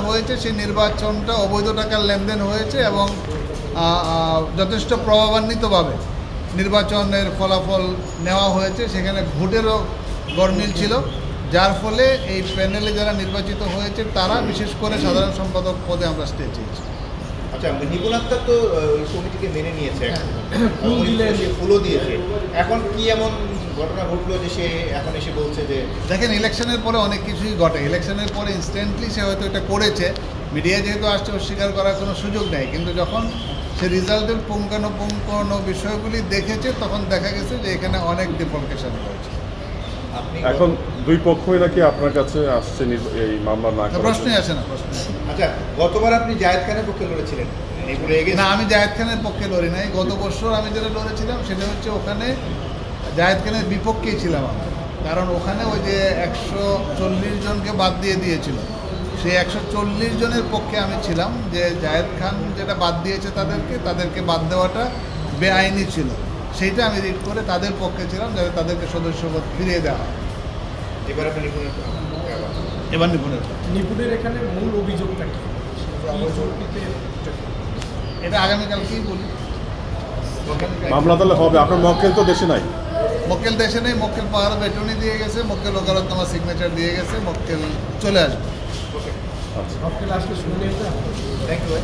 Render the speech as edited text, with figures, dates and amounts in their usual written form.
হয়েছে সেই নির্বাচনটা অবৈধ টাকার লেনদেন হয়েছে এবং যথেষ্ট প্রভাবান্বিতভাবে নির্বাচনের ফলাফল নেওয়া হয়েছে। সেখানে ভোটেরও গরমিল ছিল, যার ফলে এই প্যানেলে যারা নির্বাচিত হয়েছে তারা বিশেষ করে সাধারণ সম্পাদক পদে আমরা স্টে চেয়েছি। আচ্ছা, নিপুণ আক্তার তো ওই কমিটিকে মেনে নিয়েছে, ফুলও দিয়েছে, এখন কি এমন ঘটনা ঘটলো যে সে এখন এসে বলছে যে দেখেন, ইলেকশনের পরে অনেক কিছুই ঘটে। ইলেকশনের পরে ইনস্ট্যান্টলি সে হয়তো এটা করেছে, মিডিয়া যেহেতু আসছে অস্বীকার করার কোনো সুযোগ নেই, কিন্তু যখন সে রেজাল্টের পুঙ্খানুপুঙ্খানু বিষয়গুলি দেখেছে তখন দেখা গেছে যে এখানে অনেক ডিফলকেশন হয়েছে। এখন দুই পক্ষই নাকি আপনার কাছে আসছে এই মামলা না করার প্রশ্নই আসে না। আচ্ছা, গতবার আপনি জায়েদ খানের পক্ষে লড়েছিলেন না, আমি জায়েদ খানের পক্ষে লড়ি নাই। গত বছর আমি যেটা লড়েছিলাম সেটা হচ্ছে ওখানে জায়েদ খানের বিপক্ষেই ছিলাম আমি, কারণ ওখানে ওই যে 140 জনকে বাদ দিয়ে দিয়েছিল, সেই 140 জনের পক্ষে আমি ছিলাম যে জায়েদ খান যেটা বাদ দিয়েছে তাদেরকে বাদ দেওয়াটা বেআইনি ছিল, সেইটা আমি রিড করে তাদের পক্ষে ছিলাম যাতে তাদেরকে সদস্যপদ ফিরিয়ে দেওয়া হয়। এবার নিপুণের এখানে মূল অভিযোগটা কি? এটা আগামীকালকেই বলি। মামলা তাহলে হবে? আপনার মক্কেল তো দেশে নাই। মক্কেল দেশে নেই, মক্কেল পাহাড় বেটনি দিয়ে গেছে, মক্কেল ওকালতনামা সিগনেচার দিয়ে গেছে, মক্কেল চলে আসবে। আচ্ছা, মক্কেল আসলে শুনে। থ্যাংক ইউ ভাই।